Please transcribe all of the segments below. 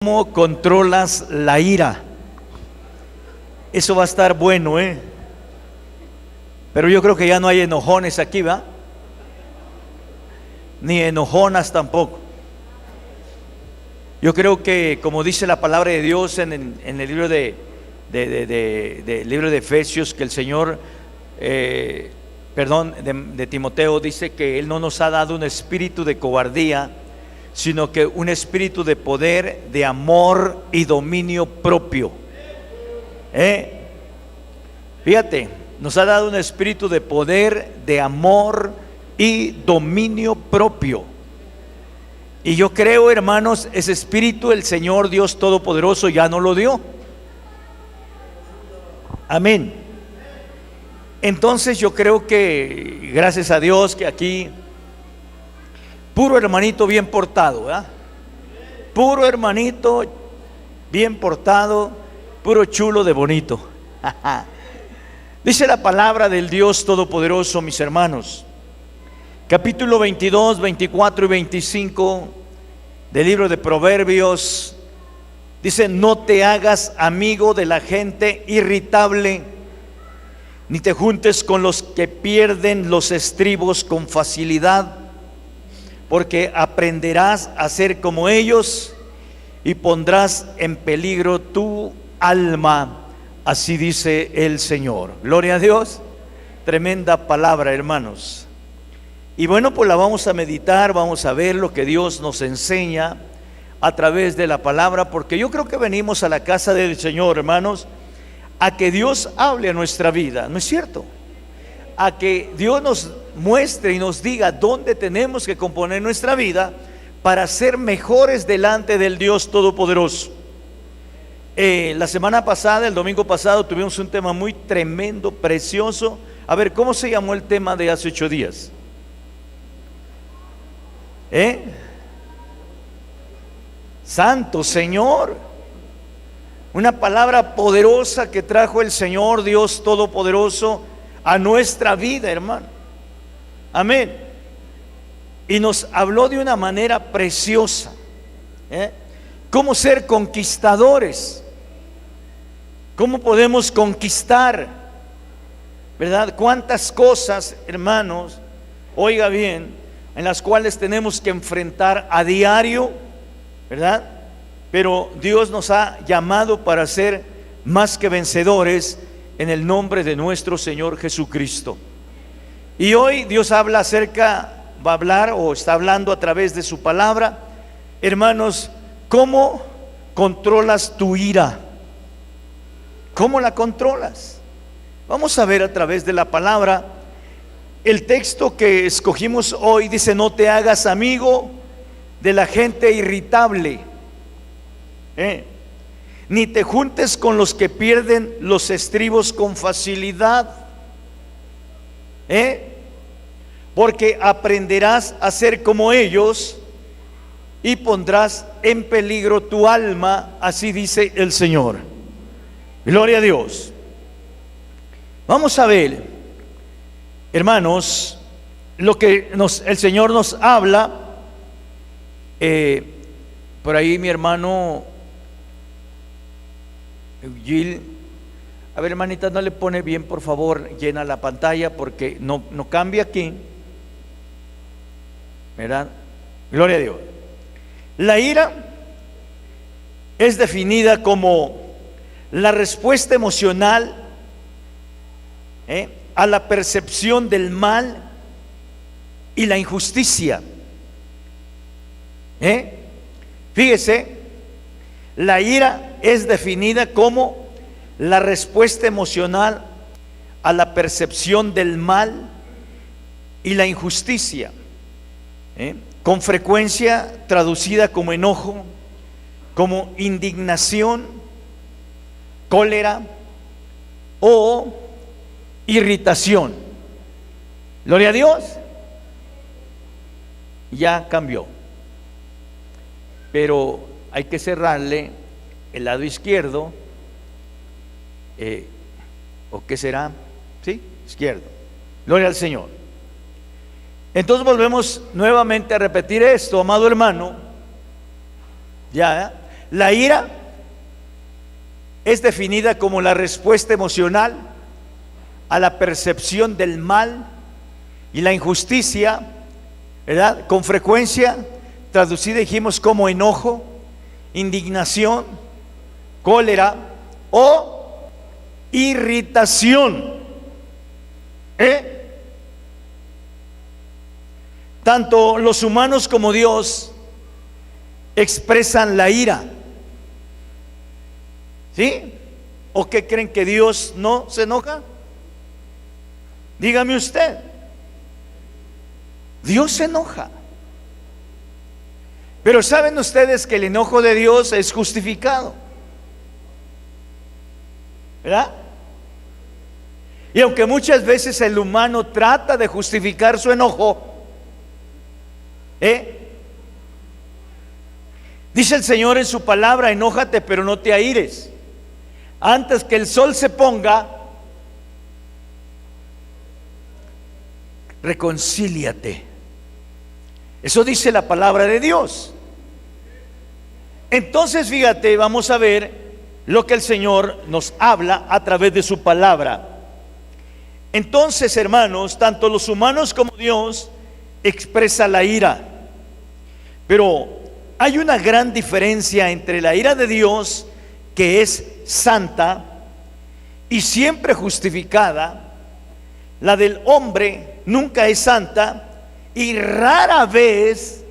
¿Cómo controlas la ira? Eso va a estar bueno, Pero yo creo que ya no hay enojones aquí, ¿va? Ni enojonas tampoco. Yo creo que, como dice la palabra de Dios en el libro del libro de Efesios, que el Señor, de Timoteo, dice que Él no nos ha dado un espíritu de cobardía, sino que un espíritu de poder, de amor y dominio propio. Fíjate, nos ha dado un espíritu de poder, de amor y dominio propio. Y yo creo, hermanos, ese espíritu el Señor Dios Todopoderoso ya no lo dio. Amén. Entonces yo creo que, gracias a Dios, que aquí puro hermanito bien portado, ¿verdad? Puro hermanito bien portado, puro chulo de bonito. Dice la palabra del Dios Todopoderoso, mis hermanos, capítulo 22, 24 y 25 del libro de Proverbios. Dice: no te hagas amigo de la gente irritable, ni te juntes con los que pierden los estribos con facilidad, porque aprenderás a ser como ellos y pondrás en peligro tu alma. Así dice el Señor. Gloria a Dios. Tremenda palabra, hermanos. Y bueno, pues la vamos a meditar, vamos a ver lo que Dios nos enseña a través de la palabra, porque yo creo que venimos a la casa del Señor, hermanos, a que Dios hable a nuestra vida, ¿no es cierto? A que Dios nos muestre y nos diga dónde tenemos que componer nuestra vida para ser mejores delante del Dios Todopoderoso. La semana pasada, el domingo pasado, tuvimos un tema muy tremendo, precioso. A ver, ¿cómo se llamó el tema de hace 8 días? Santo Señor. Una palabra poderosa que trajo el Señor Dios Todopoderoso a nuestra vida, hermano. Amén. Y nos habló de una manera preciosa, cómo ser conquistadores, cómo podemos conquistar, ¿verdad? Cuántas cosas, hermanos, oiga bien, en las cuales tenemos que enfrentar a diario, ¿verdad? Pero Dios nos ha llamado para ser más que vencedores en el nombre de nuestro Señor Jesucristo. Y hoy Dios habla va a hablar o está hablando a través de su palabra, hermanos, ¿cómo controlas tu ira? ¿Cómo la controlas? Vamos a ver a través de la palabra. El texto que escogimos hoy dice: no te hagas amigo de la gente irritable, ni te juntes con los que pierden los estribos con facilidad, porque aprenderás a ser como ellos y pondrás en peligro tu alma. Así dice el Señor. Gloria a Dios. Vamos a ver, hermanos, lo que el Señor nos habla. Por ahí mi hermano Gil, a ver, hermanita, no le pone bien, por favor, llena la pantalla, porque no cambia aquí, ¿verdad? Gloria a Dios. La ira es definida como la respuesta emocional a la percepción del mal y la injusticia. Fíjese, la ira es definida como la respuesta emocional a la percepción del mal y la injusticia, con frecuencia traducida como enojo, como indignación, cólera o irritación. Gloria a Dios. Ya cambió, pero hay que cerrarle el lado izquierdo, ¿o qué será? Sí, izquierdo. Gloria al Señor. Entonces volvemos nuevamente a repetir esto, amado hermano. Ya, La ira es definida como la respuesta emocional a la percepción del mal y la injusticia, ¿verdad? Con frecuencia traducida dijimos como enojo, indignación, cólera o irritación. Tanto los humanos como Dios expresan la ira. ¿Sí? ¿O qué creen, que Dios no se enoja? Dígame usted. Dios se enoja. Pero ¿saben ustedes que el enojo de Dios es justificado? ¿Verdad? Y aunque muchas veces el humano trata de justificar su enojo, dice el Señor en su palabra: enójate, pero no te aires. Antes que el sol se ponga, reconcíliate. Eso dice la palabra de Dios. Entonces, fíjate, vamos a ver lo que el Señor nos habla a través de su palabra. Entonces, hermanos, tanto los humanos como Dios expresa la ira. Pero hay una gran diferencia entre la ira de Dios, que es santa y siempre justificada. La del hombre nunca es santa y rara vez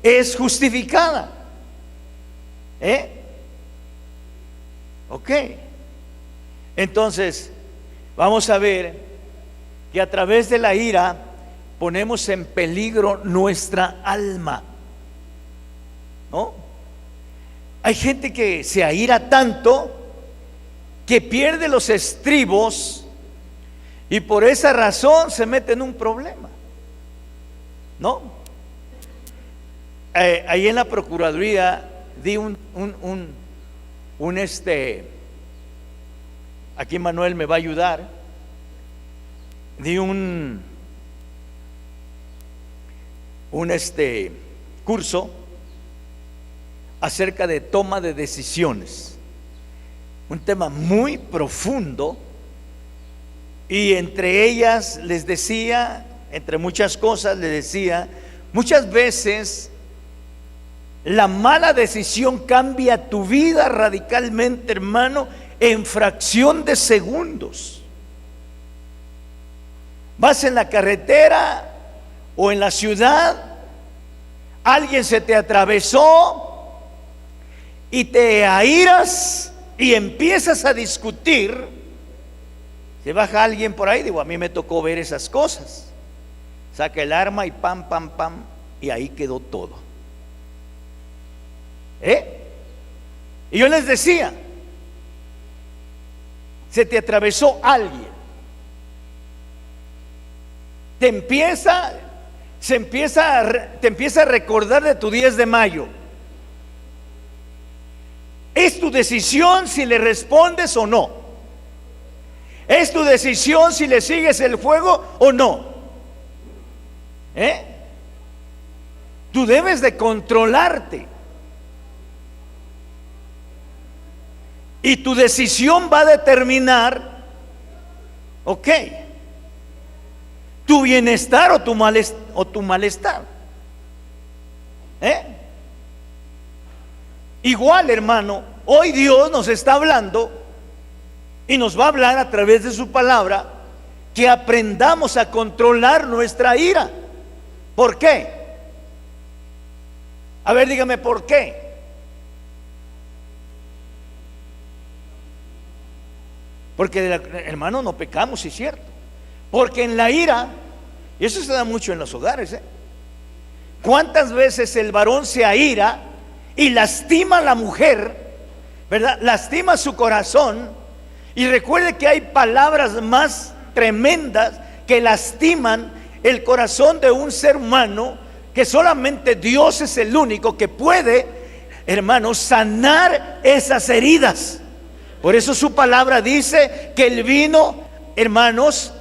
es justificada. Ok. Entonces, vamos a ver que a través de la ira ponemos en peligro nuestra alma, ¿no? Hay gente que se aira tanto que pierde los estribos y por esa razón se mete en un problema, ¿no? Ahí en la Procuraduría di aquí Manuel me va a ayudar, di un curso acerca de toma de decisiones, un tema muy profundo, y entre ellas les decía, entre muchas cosas les decía, muchas veces la mala decisión cambia tu vida radicalmente, hermano, en fracción de segundos. Vas en la carretera o en la ciudad, alguien se te atravesó y te airas y empiezas a discutir. Se baja alguien por ahí, digo, a mí me tocó ver esas cosas. Saca el arma y pam, pam, pam, y ahí quedó todo. Y yo les decía, se te atravesó alguien, te empieza a recordar de tu 10 de mayo. Es tu decisión si le respondes o no. Es tu decisión si le sigues el juego o no. Tú debes de controlarte. Y tu decisión va a determinar, ok, tu bienestar o tu malestar. Igual, hermano, hoy Dios nos está hablando y nos va a hablar a través de su palabra que aprendamos a controlar nuestra ira. ¿Por qué? A ver, dígame, ¿por qué? Porque, hermano, no pecamos, sí es cierto. Porque en la ira, y eso se da mucho en los hogares, ¿cuántas veces el varón se aira y lastima a la mujer, ¿verdad? Lastima su corazón. Y recuerde que hay palabras más tremendas que lastiman el corazón de un ser humano, que solamente Dios es el único que puede, hermano, sanar esas heridas. Por eso su palabra dice que Él vino, hermanos,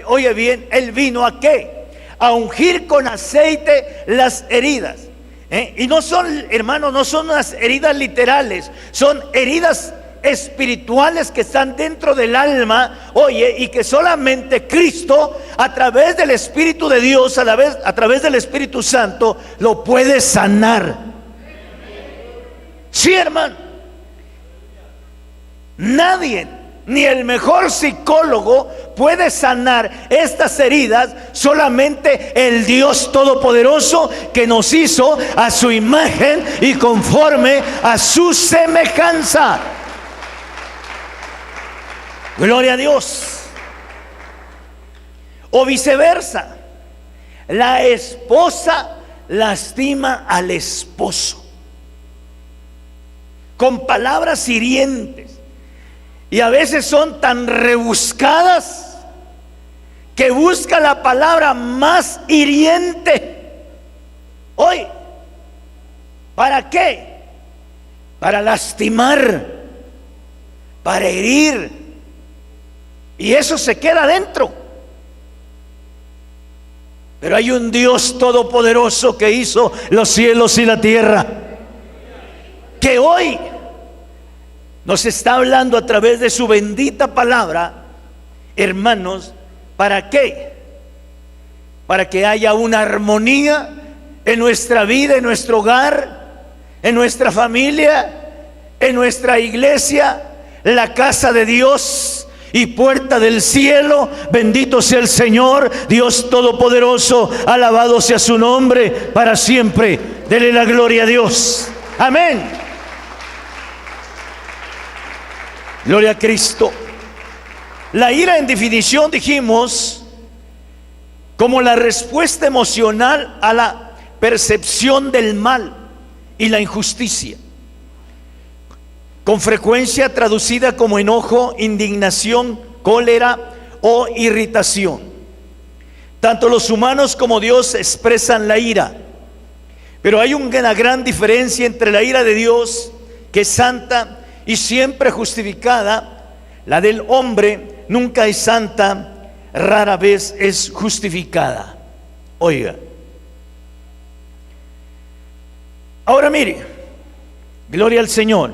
oye bien, Él vino ¿a qué? A ungir con aceite las heridas. Y no son, hermanos, no son unas heridas literales, son heridas espirituales que están dentro del alma, oye, y que solamente Cristo, a través del Espíritu de Dios, a través del Espíritu Santo, lo puede sanar. Sí, hermano. Nadie, ni el mejor psicólogo, puede sanar estas heridas. Solamente el Dios Todopoderoso, que nos hizo a su imagen y conforme a su semejanza. Gloria a Dios. O viceversa, la esposa lastima al esposo con palabras hirientes, y a veces son tan rebuscadas que busca la palabra más hiriente. Hoy, ¿para qué? Para lastimar, para herir, y eso se queda adentro. Pero hay un Dios todopoderoso que hizo los cielos y la tierra, que hoy nos está hablando a través de su bendita palabra, hermanos. ¿Para qué? Para que haya una armonía en nuestra vida, en nuestro hogar, en nuestra familia, en nuestra iglesia, la casa de Dios y puerta del cielo. Bendito sea el Señor, Dios Todopoderoso, alabado sea su nombre para siempre. Dele la gloria a Dios. Amén. Gloria a Cristo. La ira, en definición, dijimos, como la respuesta emocional a la percepción del mal y la injusticia, con frecuencia traducida como enojo, indignación, cólera o irritación. Tanto los humanos como Dios expresan la ira, pero hay una gran diferencia entre la ira de Dios, que es santa y siempre justificada. La del hombre nunca es santa, rara vez es justificada. Oiga, ahora mire, gloria al Señor.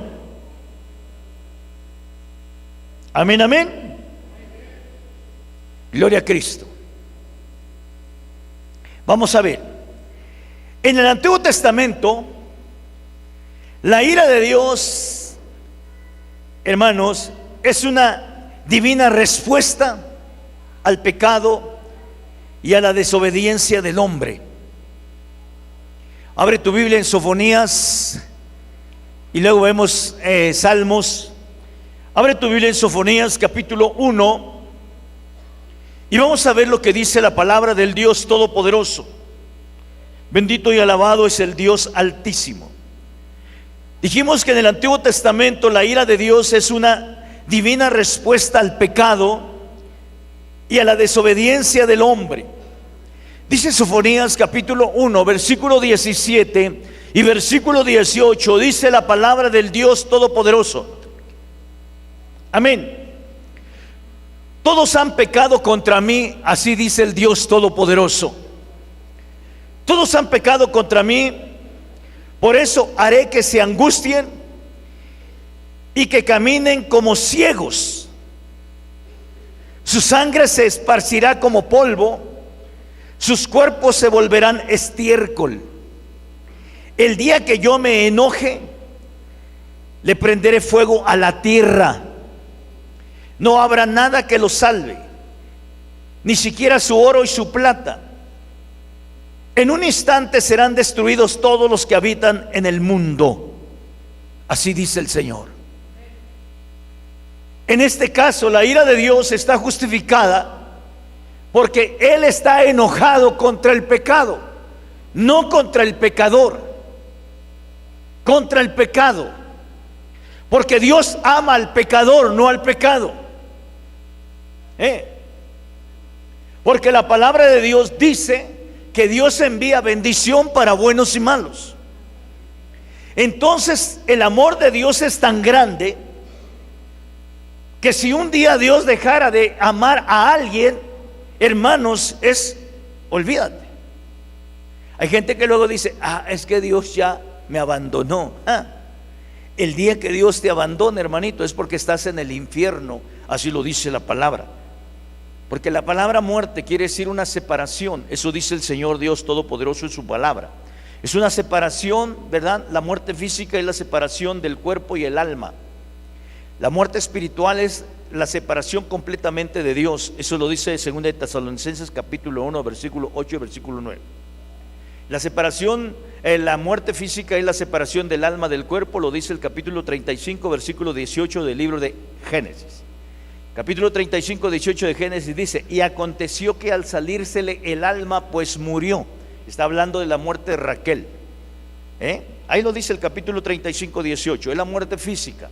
Amén, amén. Gloria a Cristo. Vamos a ver, en el Antiguo Testamento, la ira de Dios, hermanos, es una divina respuesta al pecado y a la desobediencia del hombre. Abre tu Biblia en Sofonías y luego vemos Salmos. Abre tu Biblia en Sofonías capítulo 1 y vamos a ver lo que dice la palabra del Dios Todopoderoso. Bendito y alabado es el Dios Altísimo. Dijimos que en el Antiguo Testamento la ira de Dios es una divina respuesta al pecado y a la desobediencia del hombre. Dice Sofonías capítulo 1, versículo 17 y versículo 18, dice la palabra del Dios Todopoderoso. Amén. Todos han pecado contra mí, así dice el Dios Todopoderoso. Todos han pecado contra mí. Por eso haré que se angustien y que caminen como ciegos. Su sangre se esparcirá como polvo, sus cuerpos se volverán estiércol. El día que yo me enoje, le prenderé fuego a la tierra. No habrá nada que los salve, ni siquiera su oro y su plata. En un instante serán destruidos todos los que habitan en el mundo. Así dice el Señor. En este caso, la ira de Dios está justificada porque Él está enojado contra el pecado, no contra el pecador, contra el pecado. Porque Dios ama al pecador, no al pecado. Porque la palabra de Dios dice que Dios envía bendición para buenos y malos. Entonces el amor de Dios es tan grande que si un día Dios dejara de amar a alguien, hermanos, olvídate. Hay gente que luego dice, es que Dios ya me abandonó. El día que Dios te abandone, hermanito, es porque estás en el infierno. Así lo dice la palabra. Porque la palabra muerte quiere decir una separación. Eso dice el Señor Dios Todopoderoso en su palabra. Es una separación, ¿verdad? La muerte física es la separación del cuerpo y el alma. La muerte espiritual es la separación completamente de Dios. Eso lo dice 2 de Tesalonicenses capítulo 1, versículo 8 y versículo 9. La separación, la muerte física es la separación del alma del cuerpo, lo dice el capítulo 35, versículo 18 del libro de Génesis. Capítulo 35, 18 de Génesis dice: y aconteció que al salírsele el alma, pues murió. Está hablando de la muerte de Raquel. Ahí lo dice el capítulo 35, 18, es la muerte física.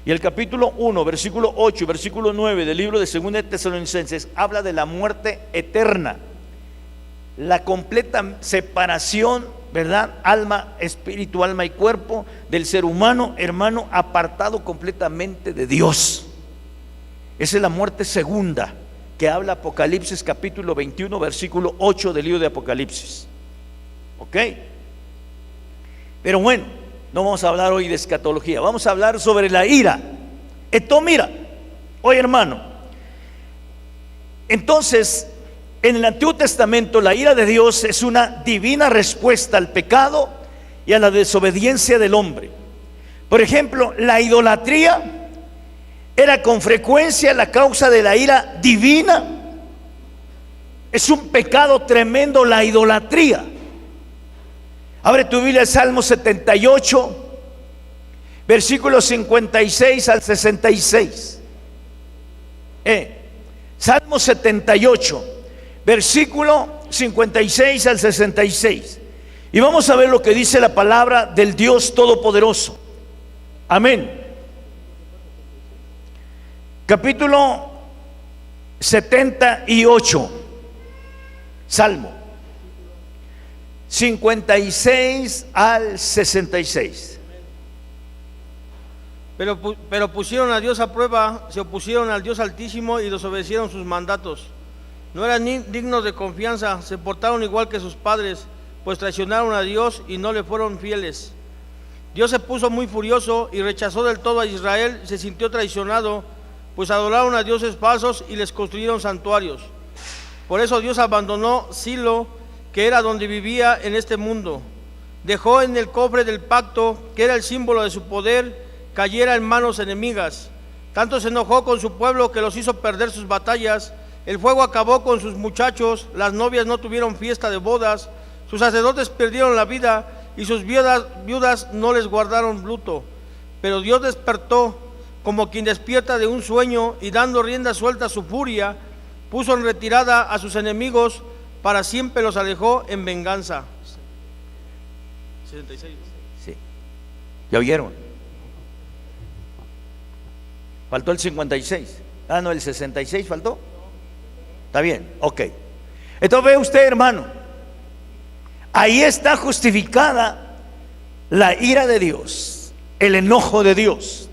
Y el capítulo 1, versículo 8 y versículo 9 del libro de 2 de Tesalonicenses habla de la muerte eterna. La completa separación, ¿verdad? Alma, espíritu, alma y cuerpo del ser humano, hermano, apartado completamente de Dios. Esa es la muerte segunda que habla Apocalipsis capítulo 21, versículo 8 del libro de Apocalipsis. ¿Ok? Pero bueno, no vamos a hablar hoy de escatología, vamos a hablar sobre la ira. Entonces mira, oye hermano, entonces en el Antiguo Testamento la ira de Dios es una divina respuesta al pecado y a la desobediencia del hombre. Por ejemplo, la idolatría era con frecuencia la causa de la ira divina. Es un pecado tremendo la idolatría. Abre tu Biblia, Salmo 78, versículos 56 al 66. Salmo 78, versículo 56 al 66. Y vamos a ver lo que dice la palabra del Dios Todopoderoso. Amén. Capítulo 78, Salmo 56 al 66. Pero pusieron a Dios a prueba, se opusieron al Dios Altísimo y desobedecieron sus mandatos. No eran dignos de confianza, se portaron igual que sus padres, pues traicionaron a Dios y no le fueron fieles. Dios se puso muy furioso y rechazó del todo a Israel, se sintió traicionado, pues adoraron a dioses falsos y les construyeron santuarios. Por eso Dios abandonó Silo, que era donde vivía en este mundo. Dejó en el cofre del pacto, que era el símbolo de su poder, cayera en manos enemigas. Tanto se enojó con su pueblo que los hizo perder sus batallas. El fuego acabó con sus muchachos, las novias no tuvieron fiesta de bodas, sus sacerdotes perdieron la vida y sus viudas no les guardaron luto. Pero Dios despertó como quien despierta de un sueño y dando rienda suelta a su furia, puso en retirada a sus enemigos, para siempre los alejó en venganza. 66. Sí. ¿Ya oyeron? Faltó el 56. No, el 66 faltó. Está bien, ok. Entonces ve usted, hermano, ahí está justificada la ira de Dios, el enojo de Dios.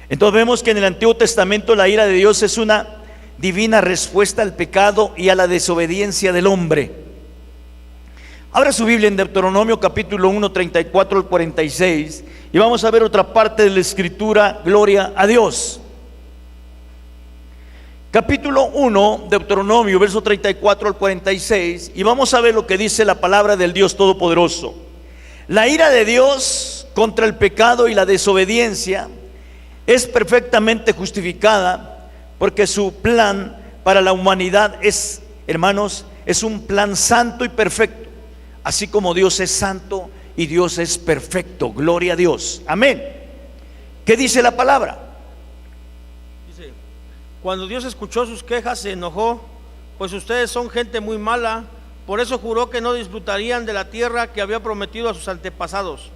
Entonces vemos que en el Antiguo Testamento la ira de Dios es una divina respuesta al pecado y a la desobediencia del hombre. Abra su Biblia en Deuteronomio capítulo 1, 34 al 46 y vamos a ver otra parte de la escritura. Gloria a Dios. Capítulo 1, Deuteronomio, verso 34 al 46, y vamos a ver lo que dice la palabra del Dios Todopoderoso. La ira de Dios contra el pecado y la desobediencia es perfectamente justificada, porque su plan para la humanidad es, hermanos, es un plan santo y perfecto, así como Dios es santo y Dios es perfecto. Gloria a Dios. Amén. ¿Qué dice la palabra? Dice: cuando Dios escuchó sus quejas, se enojó, pues ustedes son gente muy mala. Por eso juró que no disfrutarían de la tierra que había prometido a sus antepasados.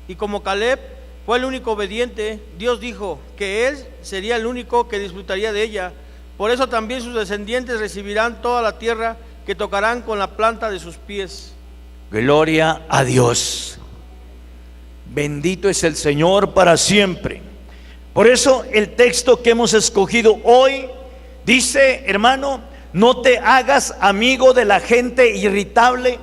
Y como Caleb fue el único obediente, Dios dijo que él sería el único que disfrutaría de ella. Por eso también sus descendientes recibirán toda la tierra, que tocarán con la planta de sus pies. Gloria a Dios. Bendito es el Señor para siempre. Por eso el texto que hemos escogido hoy dice, hermano, no te hagas amigo de la gente irritable,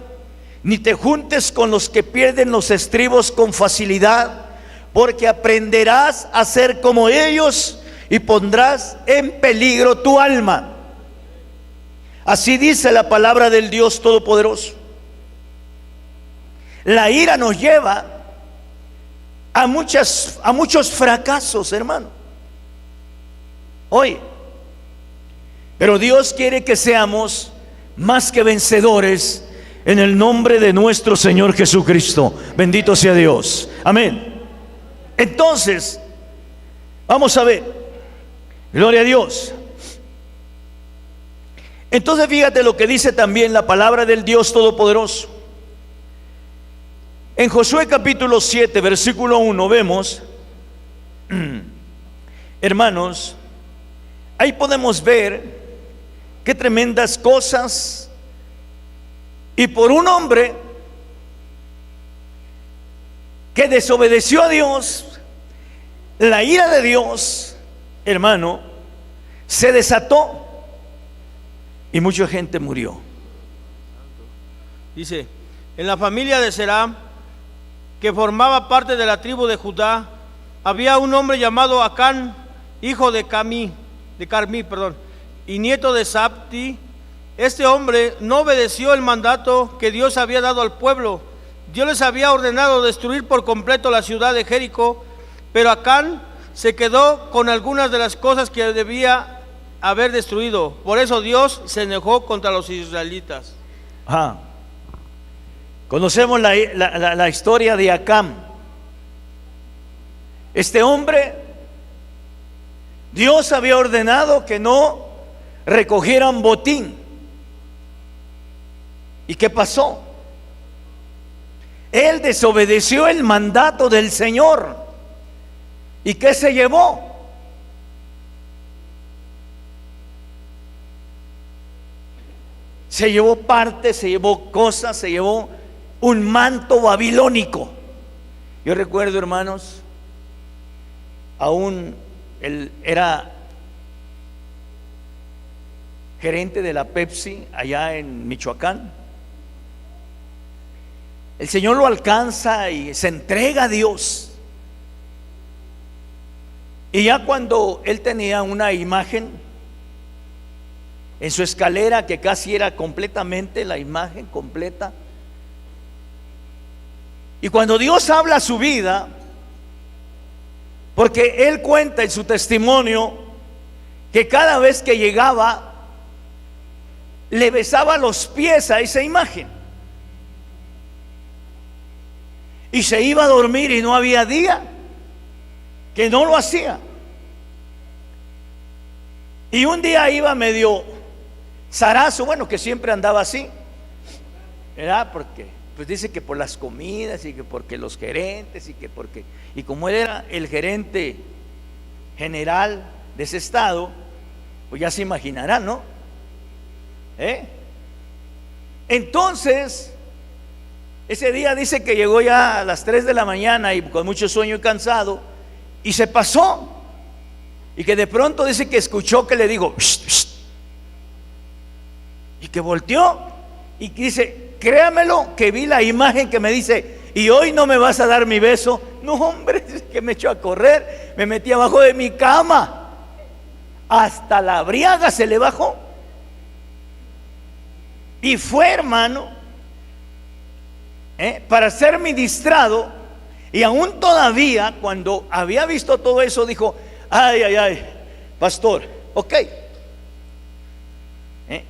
ni te juntes con los que pierden los estribos con facilidad, porque aprenderás a ser como ellos y pondrás en peligro tu alma. Así dice la palabra del Dios Todopoderoso. La ira nos lleva a muchos fracasos, hermano. Hoy, pero Dios quiere que seamos más que vencedores en el nombre de nuestro Señor Jesucristo. Bendito sea Dios. Amén. Entonces, vamos a ver. Gloria a Dios. Entonces fíjate lo que dice también la palabra del Dios Todopoderoso. En Josué capítulo 7, versículo 1 vemos, hermanos, ahí podemos ver qué tremendas cosas. Y por un hombre que desobedeció a Dios, la ira de Dios, hermano, se desató y mucha gente murió. Dice, en la familia de Será, que formaba parte de la tribu de Judá, había un hombre llamado Acán, hijo de Carmí, y nieto de Sabti. Este hombre no obedeció el mandato que Dios había dado al pueblo. Dios les había ordenado destruir por completo la ciudad de Jericó, pero Acán se quedó con algunas de las cosas que debía haber destruido. Por eso Dios se enojó contra los israelitas. Conocemos la historia de Acán. Este hombre, Dios había ordenado que no recogieran botín. ¿Y qué pasó? Él desobedeció el mandato del Señor. ¿Y qué se llevó? Se llevó parte, se llevó cosas, se llevó un manto babilónico. Yo recuerdo, hermanos, aún él era gerente de la Pepsi allá en Michoacán. El Señor lo alcanza y se entrega a Dios. Y ya cuando él tenía una imagen en su escalera que casi era completamente la imagen completa, y cuando Dios habla a su vida, porque él cuenta en su testimonio que cada vez que llegaba le besaba los pies a esa imagen y se iba a dormir, y no había día que no lo hacía. Y un día iba medio zarazo, bueno, que siempre andaba así, ¿verdad? Porque pues dice que por las comidas, y que porque los gerentes, y como él era el gerente general de ese estado, pues ya se imaginarán, ¿no? Entonces ese día dice que llegó ya a las 3 de la mañana y con mucho sueño y cansado, y se pasó, y que de pronto dice que escuchó que le dijo "Shh, shh", y que volteó y que dice, créamelo, que vi la imagen que me dice, y hoy no me vas a dar mi beso. No, hombre, es que me echó a correr, me metí abajo de mi cama, hasta la briaga se le bajó, y fue, hermano, para ser ministrado. Y aún todavía, cuando había visto todo eso, dijo, ay, pastor, ok.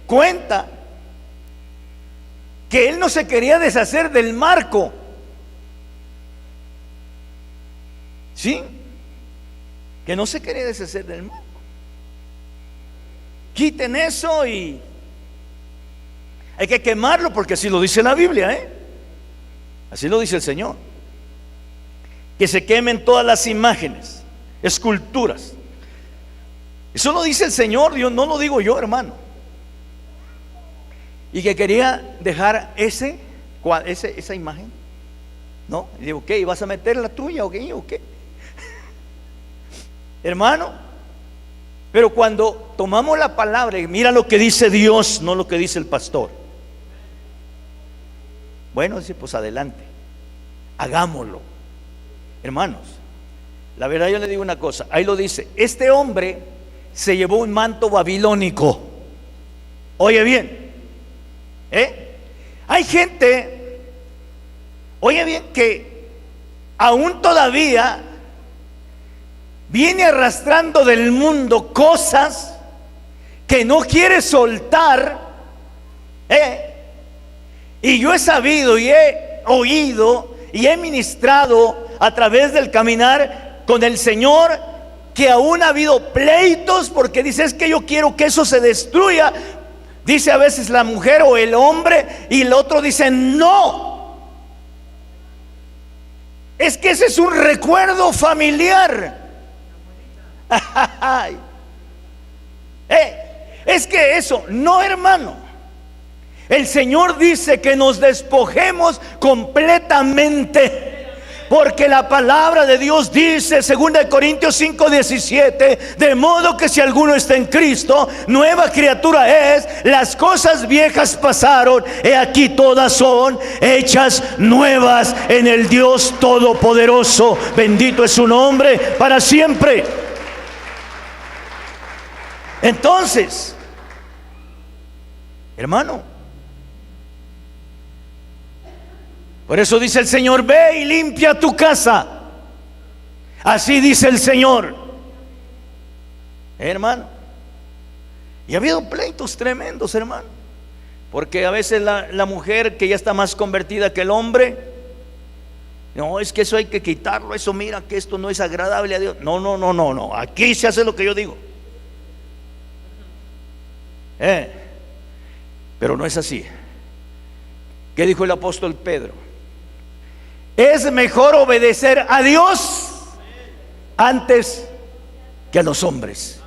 Cuenta que él no se quería deshacer del marco, ¿sí? Que no se quería deshacer del marco. Quiten eso y hay que quemarlo, porque así lo dice la Biblia, así lo dice el Señor. Que se quemen todas las imágenes, esculturas. Eso lo dice el Señor, Dios, no lo digo yo, hermano. Y que quería dejar esa imagen, ¿no? Y digo, ¿qué? ¿Vas a meter la tuya o qué? Hermano, pero cuando tomamos la palabra y mira lo que dice Dios, no lo que dice el pastor. Bueno, dice, pues adelante, hagámoslo. Hermanos, la verdad yo le digo una cosa, ahí lo dice, este hombre se llevó un manto babilónico. Oye bien, hay gente, oye bien, que aún todavía viene arrastrando del mundo cosas que no quiere soltar. Y yo he sabido y he oído y he ministrado a través del caminar con el Señor que aún ha habido pleitos porque dice, es que yo quiero que eso se destruya. Dice a veces la mujer o el hombre y el otro dice no. Es que ese es un recuerdo familiar. Es que eso, no, hermano. El Señor dice que nos despojemos completamente. Porque la palabra de Dios dice, 2 Corintios 5:17, de modo que si alguno está en Cristo, nueva criatura es, las cosas viejas pasaron, he aquí todas son hechas nuevas en el Dios Todopoderoso. Bendito es su nombre para siempre. Entonces, hermano, por eso dice el Señor, ve y limpia tu casa. Así dice el Señor. Hermano, y ha habido pleitos tremendos, hermano, porque a veces la mujer que ya está más convertida que el hombre, no, es que eso hay que quitarlo, eso mira que esto no es agradable a Dios. No, aquí se hace lo que yo digo. Pero no es así. ¿Qué dijo el apóstol Pedro? Es mejor obedecer a Dios antes que a los hombres.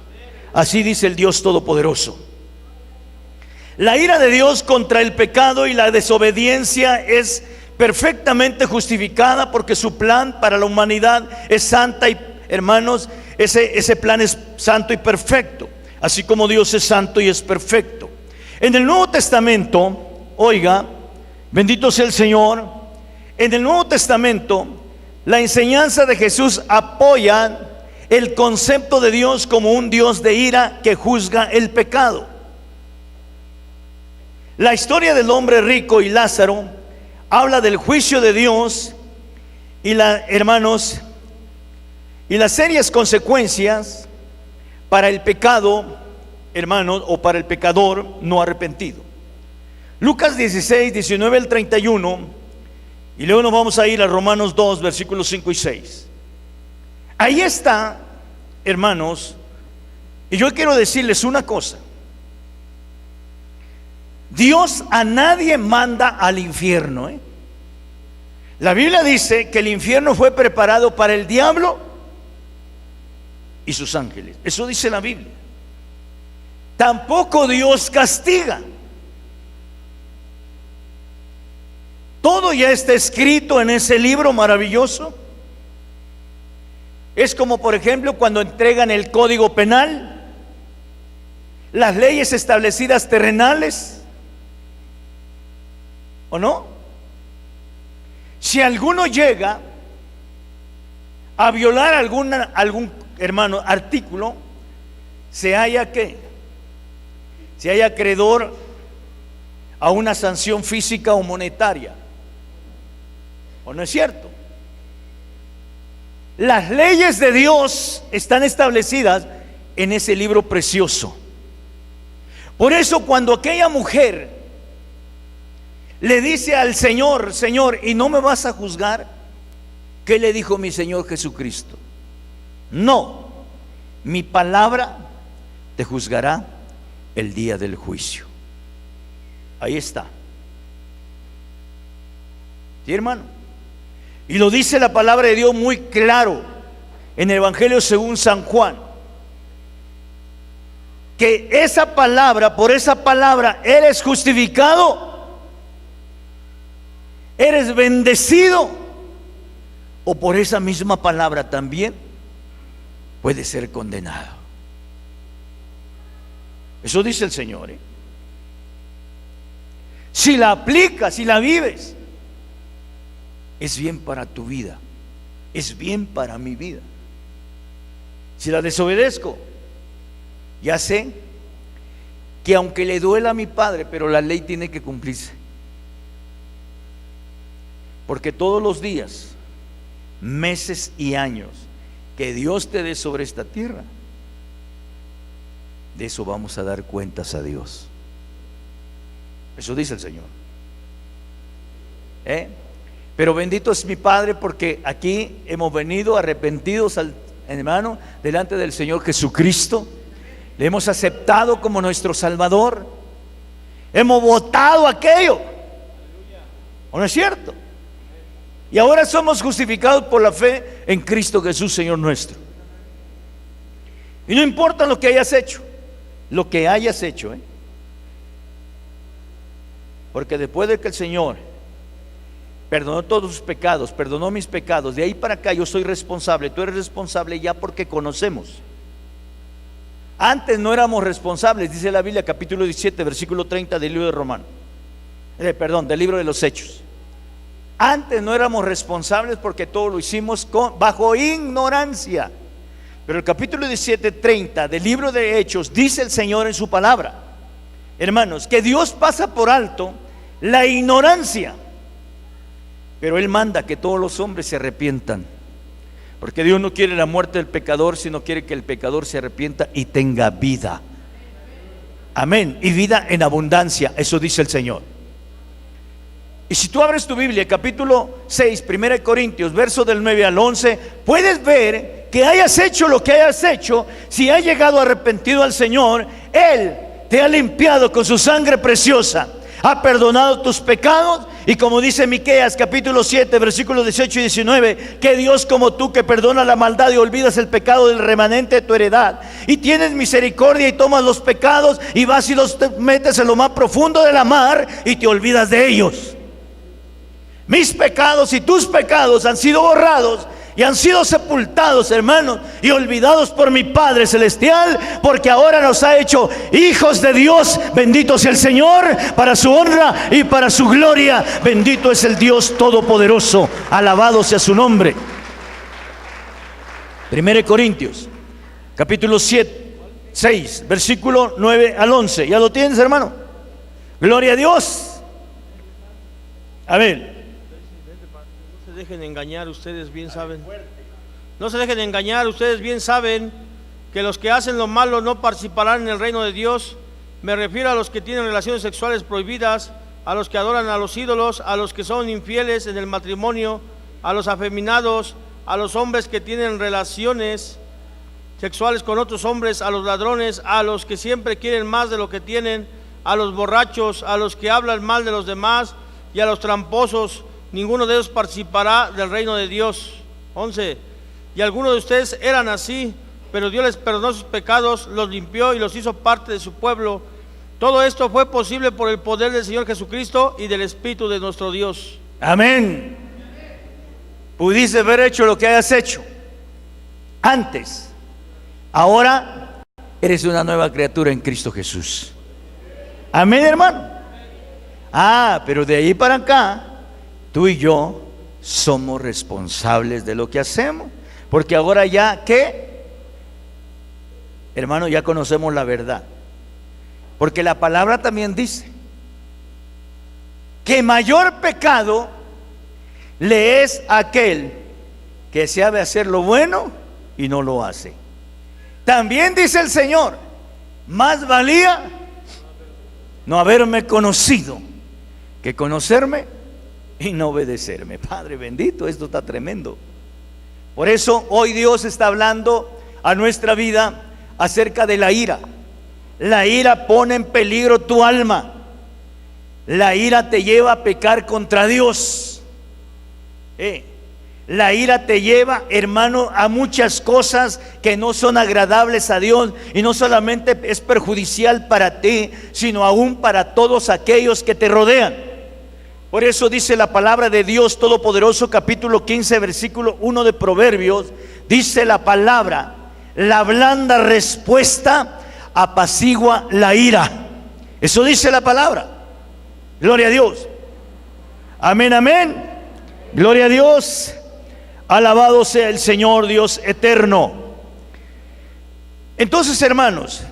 Así dice el Dios Todopoderoso. La ira de Dios contra el pecado y la desobediencia es perfectamente justificada porque su plan para la humanidad es santa y, hermanos, ese plan es santo y perfecto, así como Dios es santo y es perfecto. En el Nuevo Testamento, oiga, bendito sea el Señor, en el Nuevo Testamento la enseñanza de Jesús apoya el concepto de Dios como un Dios de ira que juzga el pecado. La historia del hombre rico y Lázaro habla del juicio de Dios y hermanos, y las serias consecuencias para el pecado, hermanos, o para el pecador no arrepentido. Lucas 16, 19 al 31, y luego nos vamos a ir a Romanos 2, versículos 5 y 6. Ahí está, hermanos, y yo quiero decirles una cosa. Dios a nadie manda al infierno, La Biblia dice que el infierno fue preparado para el diablo y sus ángeles. Eso dice la Biblia. Tampoco Dios castiga. Todo ya está escrito en ese libro maravilloso. Es como, por ejemplo, cuando entregan el Código Penal, las leyes establecidas terrenales, ¿o no? Si alguno llega a violar algún hermano artículo, se halla acreedor a una sanción física o monetaria. ¿O no es cierto? Las leyes de Dios están establecidas en ese libro precioso. Por eso cuando aquella mujer le dice al Señor, Señor, ¿y no me vas a juzgar? ¿Qué le dijo mi Señor Jesucristo? No, mi palabra te juzgará el día del juicio. Ahí está. ¿Sí, hermano? Y lo dice la palabra de Dios muy claro en el Evangelio según San Juan, que esa palabra, por esa palabra eres justificado, eres bendecido, o por esa misma palabra también puedes ser condenado. Eso dice el Señor, Si la aplicas, si la vives. es bien para tu vida, es bien para mi vida. Si la desobedezco, ya sé que aunque le duela a mi padre, pero la ley tiene que cumplirse. Porque todos los días, meses y años que Dios te dé sobre esta tierra, de eso vamos a dar cuentas a Dios. Eso dice el Señor. Pero bendito es mi Padre, porque aquí hemos venido arrepentidos, hermano, delante del Señor Jesucristo. Le hemos aceptado como nuestro Salvador. Hemos votado aquello. ¿O no es cierto? Y ahora somos justificados por la fe en Cristo Jesús, Señor nuestro. Y no importa lo que hayas hecho, lo que hayas hecho, porque después de que el Señor perdonó todos sus pecados, perdonó mis pecados, de ahí para acá yo soy responsable. Tú eres responsable ya porque conocemos. Antes no éramos responsables, dice la Biblia, capítulo 17, versículo 30 del libro de Romanos, del libro de los Hechos. Antes no éramos responsables porque todo lo hicimos bajo ignorancia. Pero el capítulo 17, 30 del libro de Hechos dice el Señor en su palabra, hermanos, que Dios pasa por alto la ignorancia, pero Él manda que todos los hombres se arrepientan. Porque Dios no quiere la muerte del pecador, sino quiere que el pecador se arrepienta y tenga vida. Amén. Y vida en abundancia, eso dice el Señor. Y si tú abres tu Biblia, capítulo 6, 1 Corintios, verso del 9 al 11, puedes ver que hayas hecho lo que hayas hecho, si has llegado arrepentido al Señor, Él te ha limpiado con su sangre preciosa, ha perdonado tus pecados. Y como dice Miqueas capítulo 7 versículos 18 y 19, que Dios como tú, que perdona la maldad y olvidas el pecado del remanente de tu heredad, y tienes misericordia y tomas los pecados y vas y los metes en lo más profundo de la mar y te olvidas de ellos. Mis pecados y tus pecados han sido borrados y han sido sepultados, hermanos, y olvidados por mi Padre Celestial, porque ahora nos ha hecho hijos de Dios. Bendito sea el Señor, para su honra y para su gloria. Bendito es el Dios Todopoderoso, alabado sea su nombre. 1 Corintios capítulo 6 versículo 9 al 11. ¿Ya lo tienes, hermano? Gloria a Dios. A ver. No se dejen engañar, ustedes bien saben. No se dejen engañar, ustedes bien saben que los que hacen lo malo no participarán en el reino de Dios. Me refiero a los que tienen relaciones sexuales prohibidas, a los que adoran a los ídolos, a los que son infieles en el matrimonio, a los afeminados, a los hombres que tienen relaciones sexuales con otros hombres, a los ladrones, a los que siempre quieren más de lo que tienen, a los borrachos, a los que hablan mal de los demás y a los tramposos. Ninguno de ellos participará del reino de Dios. 11. Y algunos de ustedes eran así, pero Dios les perdonó sus pecados, los limpió y los hizo parte de su pueblo. Todo esto fue posible por el poder del Señor Jesucristo y del Espíritu de nuestro Dios. Amén. Pudiste haber hecho lo que hayas hecho antes. Ahora eres una nueva criatura en Cristo Jesús. Amén, hermano. Pero de ahí para acá, tú y yo somos responsables de lo que hacemos. Porque ahora ya, ¿qué? Hermano, ya conocemos la verdad. Porque la palabra también dice que mayor pecado le es a aquel que sabe hacer lo bueno y no lo hace. También dice el Señor, más valía no haberme conocido que conocerme y no obedecerme. Padre bendito, esto está tremendo. Por eso hoy Dios está hablando a nuestra vida acerca de la ira. La ira pone en peligro tu alma. La ira te lleva a pecar contra Dios. La ira te lleva, hermano, a muchas cosas que no son agradables a Dios, y no solamente es perjudicial para ti, sino aún para todos aquellos que te rodean. Por eso dice la palabra de Dios Todopoderoso, capítulo 15, versículo 1 de Proverbios, dice la palabra: la blanda respuesta apacigua la ira. Eso dice la palabra. Gloria a Dios. Amén, amén. Gloria a Dios. Alabado sea el Señor Dios eterno. Entonces, hermanos,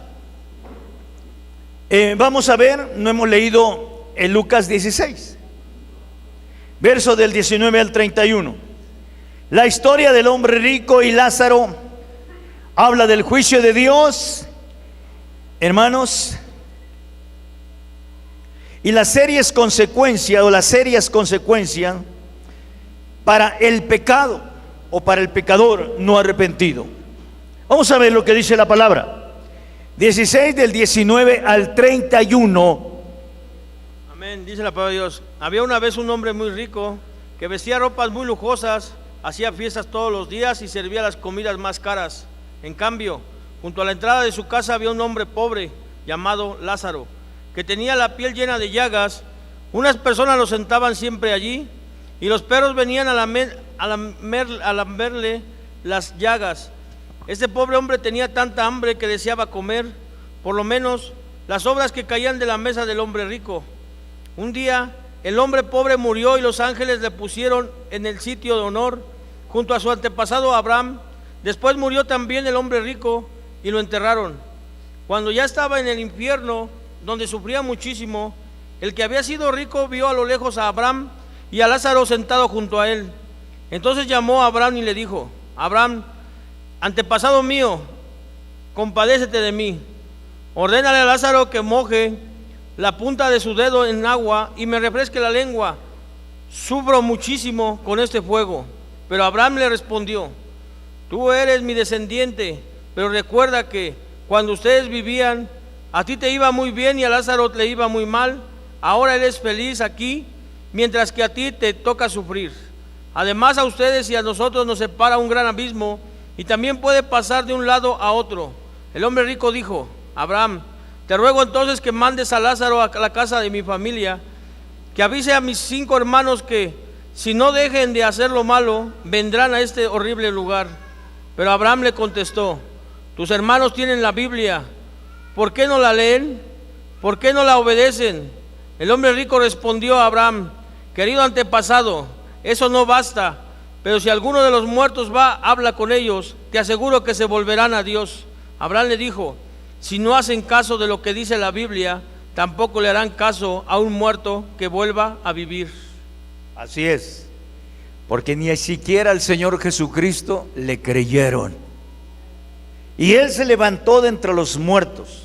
vamos a ver, no hemos leído en Lucas 16, verso del 19 al 31. La historia del hombre rico y Lázaro habla del juicio de Dios, hermanos, y las serias consecuencias para el pecado o para el pecador no arrepentido. Vamos a ver lo que dice la palabra. 16 del 19 al 31. Amén, dice la palabra de Dios. Había una vez un hombre muy rico que vestía ropas muy lujosas, hacía fiestas todos los días y servía las comidas más caras. En cambio, junto a la entrada de su casa había un hombre pobre llamado Lázaro, que tenía la piel llena de llagas. Unas personas lo sentaban siempre allí y los perros venían a lamerle las llagas. Este pobre hombre tenía tanta hambre que deseaba comer, por lo menos, las sobras que caían de la mesa del hombre rico. Un día, el hombre pobre murió y los ángeles le pusieron en el sitio de honor junto a su antepasado Abraham. Después murió también el hombre rico y lo enterraron. Cuando ya estaba en el infierno, donde sufría muchísimo, el que había sido rico vio a lo lejos a Abraham y a Lázaro sentado junto a él. Entonces llamó a Abraham y le dijo: Abraham, antepasado mío, compadécete de mí. Ordénale a Lázaro que moje la punta de su dedo en agua y me refresque la lengua. Sufro muchísimo con este fuego. Pero Abraham le respondió: tú eres mi descendiente, pero recuerda que cuando ustedes vivían, a ti te iba muy bien y a Lázaro le iba muy mal. Ahora él es feliz aquí, mientras que a ti te toca sufrir. Además, a ustedes y a nosotros nos separa un gran abismo, y también puede pasar de un lado a otro. El hombre rico dijo: Abraham, te ruego entonces que mandes a Lázaro a la casa de mi familia, que avise a mis 5 hermanos que, si no dejen de hacer lo malo, vendrán a este horrible lugar. Pero Abraham le contestó: tus hermanos tienen la Biblia, ¿por qué no la leen? ¿Por qué no la obedecen? El hombre rico respondió a Abraham: querido antepasado, eso no basta, pero si alguno de los muertos va, habla con ellos, te aseguro que se volverán a Dios. Abraham le dijo: si no hacen caso de lo que dice la Biblia, tampoco le harán caso a un muerto que vuelva a vivir. Así es, porque ni siquiera al Señor Jesucristo le creyeron. Y Él se levantó de entre los muertos,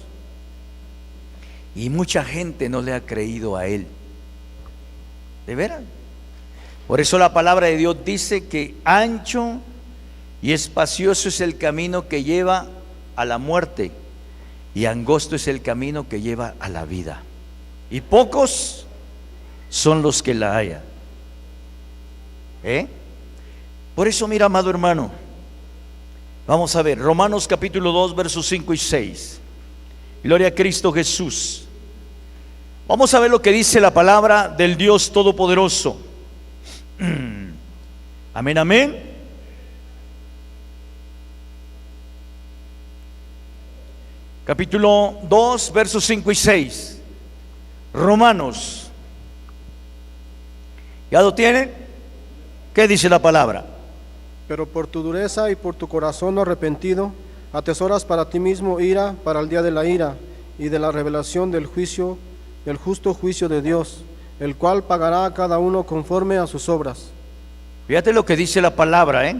y mucha gente no le ha creído a Él. ¿De veras? Por eso la palabra de Dios dice que ancho y espacioso es el camino que lleva a la muerte, y angosto es el camino que lleva a la vida, y pocos son los que la hallan. Por eso, mira, amado hermano, vamos a ver Romanos capítulo 2 versos 5 y 6. Gloria a Cristo Jesús. Vamos a ver lo que dice la palabra del Dios Todopoderoso. Amén, amén. Capítulo 2 versos 5 y 6. Romanos. ¿Ya lo tienen? ¿Qué dice la palabra? Pero por tu dureza y por tu corazón no arrepentido, atesoras para ti mismo ira para el día de la ira y de la revelación del juicio, del justo juicio de Dios, el cual pagará a cada uno conforme a sus obras. Fíjate lo que dice la palabra,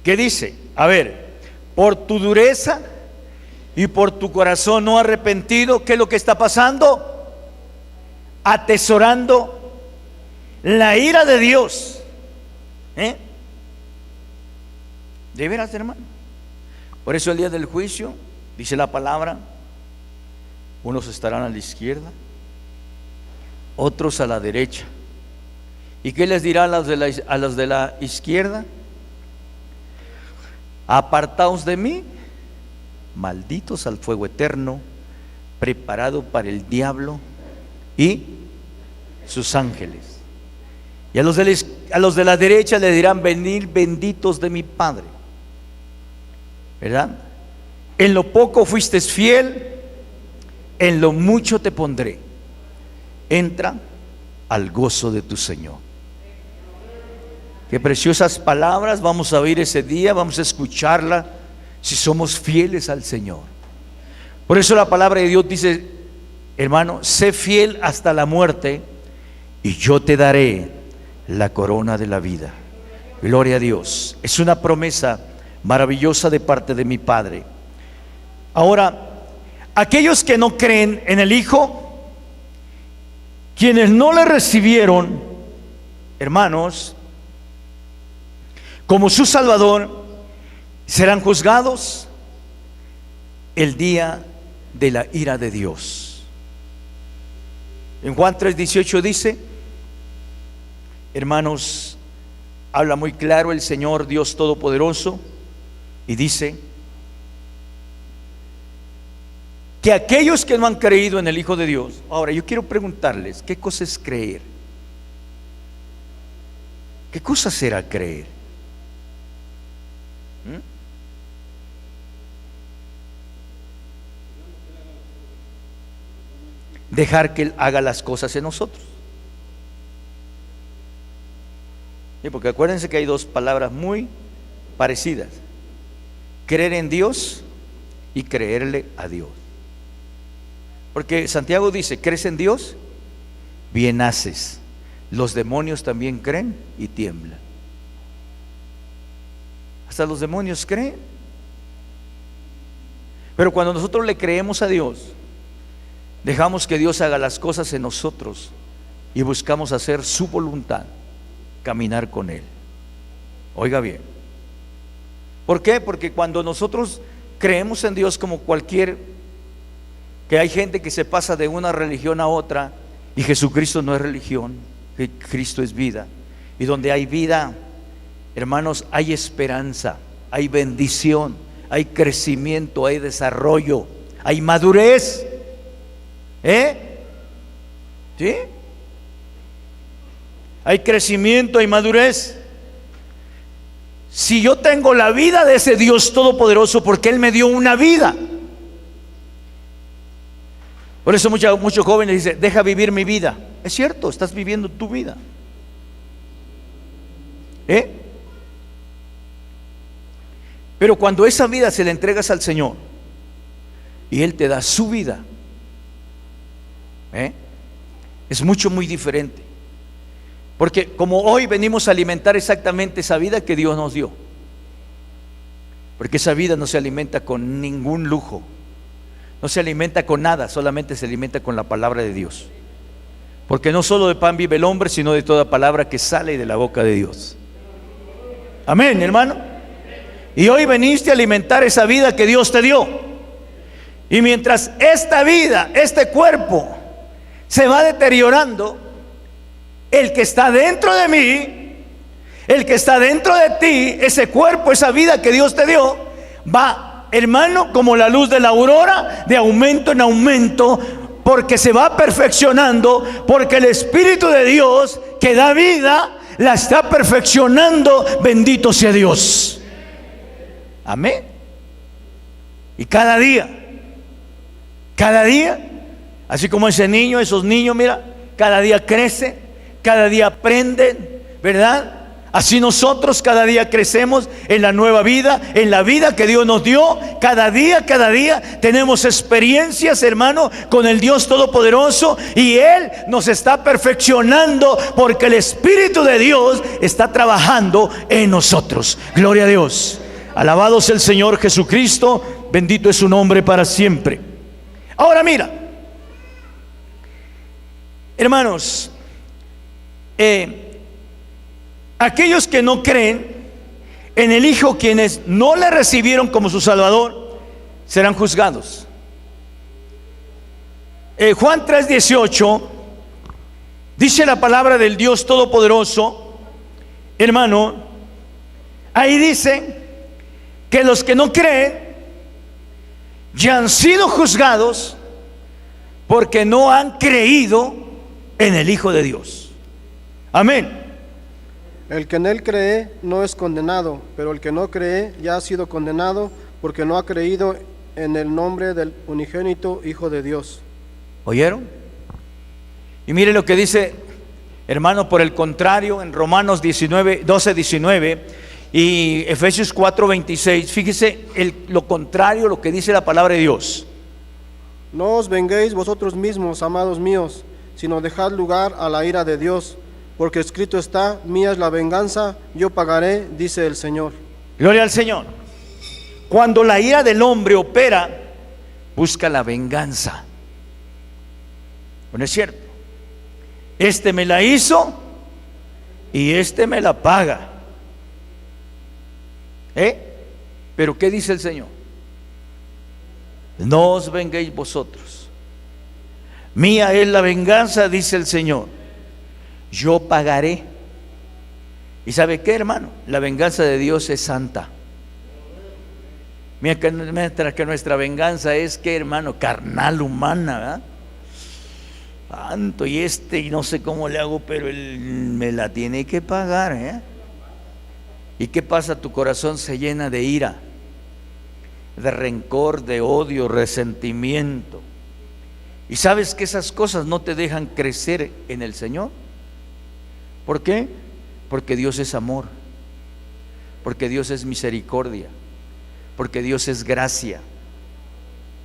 ¿Qué dice? A ver, por tu dureza y por tu corazón no arrepentido, ¿qué es lo que está pasando? Atesorando la ira de Dios. ¿De veras, hermano? Por eso el día del juicio, dice la palabra, unos estarán a la izquierda, otros a la derecha. ¿Y qué les dirá a los de la izquierda? Apartaos de mí, malditos al fuego eterno, preparado para el diablo y sus ángeles. Y a los de la derecha le dirán: venid benditos de mi Padre, ¿verdad? En lo poco fuiste fiel, en lo mucho te pondré, entra al gozo de tu Señor. Qué preciosas palabras vamos a oír ese día, vamos a escucharla si somos fieles al Señor. Por eso la palabra de Dios dice, hermano, sé fiel hasta la muerte y yo te daré la corona de la vida. Gloria a Dios. Es una promesa maravillosa de parte de mi Padre. Ahora, aquellos que no creen en el Hijo, quienes no le recibieron, hermanos, como su Salvador, serán juzgados el día de la ira de Dios. En Juan 3:18 dice, hermanos, habla muy claro el Señor Dios Todopoderoso y dice que aquellos que no han creído en el Hijo de Dios. Ahora yo quiero preguntarles, ¿qué cosa es creer? ¿Qué cosa será creer? Dejar que Él haga las cosas en nosotros. Sí, porque acuérdense que hay dos palabras muy parecidas: creer en Dios y creerle a Dios. Porque Santiago dice, ¿crees en Dios? Bien haces. Los demonios también creen y tiemblan. Hasta los demonios creen. Pero cuando nosotros le creemos a Dios, dejamos que Dios haga las cosas en nosotros y buscamos hacer su voluntad, caminar con Él. Oiga bien. ¿Por qué? Porque cuando nosotros creemos en Dios, como que hay gente que se pasa de una religión a otra, y Jesucristo no es religión, Cristo es vida. Y donde hay vida, hermanos, hay esperanza, hay bendición, hay crecimiento, hay desarrollo, hay madurez. ¿Sí? Hay crecimiento, hay madurez. Si yo tengo la vida de ese Dios todopoderoso, porque Él me dio una vida. Por eso muchos jóvenes dicen, deja vivir mi vida. Es cierto, estás viviendo tu vida. Pero cuando esa vida se la entregas al Señor y Él te da su vida, es muy diferente. Porque como hoy venimos a alimentar exactamente esa vida que Dios nos dio. Porque esa vida no se alimenta con ningún lujo, no se alimenta con nada, solamente se alimenta con la palabra de Dios. Porque no solo de pan vive el hombre, sino de toda palabra que sale de la boca de Dios. Amén, hermano. Y hoy veniste a alimentar esa vida que Dios te dio. Y mientras esta vida, este cuerpo se va deteriorando, el que está dentro de mí, el que está dentro de ti, ese cuerpo, esa vida que Dios te dio, va, hermano, como la luz de la aurora, de aumento en aumento, porque se va perfeccionando, porque el Espíritu de Dios que da vida la está perfeccionando. Bendito sea Dios. Amén. Y cada día, así como ese niño, esos niños, mira, cada día crecen, cada día aprenden, ¿verdad? Así nosotros cada día crecemos en la nueva vida, en la vida que Dios nos dio. Cada día tenemos experiencias, hermano, con el Dios Todopoderoso, y Él nos está perfeccionando porque el Espíritu de Dios está trabajando en nosotros. Gloria a Dios. Alabado sea el Señor Jesucristo, bendito es su nombre para siempre. Ahora mira, hermanos, aquellos que no creen en el Hijo, quienes no le recibieron como su Salvador, serán juzgados. Juan 3:18 dice la palabra del Dios Todopoderoso, hermano, ahí dice que los que no creen ya han sido juzgados porque no han creído en el Hijo de Dios. Amén. El que en Él cree no es condenado, pero el que no cree ya ha sido condenado porque no ha creído en el nombre del unigénito Hijo de Dios. ¿Oyeron? Y mire lo que dice Hermano, por el contrario, en Romanos 12:19 y Efesios 4:26, fíjese lo contrario, lo que dice la palabra de Dios. No os venguéis vosotros mismos, amados míos, sino dejad lugar a la ira de Dios, porque escrito está: mía es la venganza, yo pagaré, dice el Señor. Gloria al Señor. Cuando la ira del hombre opera, busca la venganza. ¿No es cierto? Este me la hizo y este me la paga. Pero ¿qué dice el Señor? No os venguéis vosotros, mía es la venganza, dice el Señor, yo pagaré. ¿Y sabe qué, hermano? La venganza de Dios es santa. Mientras que nuestra venganza es, ¿qué, hermano? Carnal, humana, ¿verdad? Tanto y no sé cómo le hago, pero él me la tiene que pagar, ¿eh? ¿Y qué pasa? Tu corazón se llena de ira, de rencor, de odio, resentimiento. ¿Y sabes que esas cosas no te dejan crecer en el Señor? ¿Por qué? Porque Dios es amor, porque Dios es misericordia, porque Dios es gracia.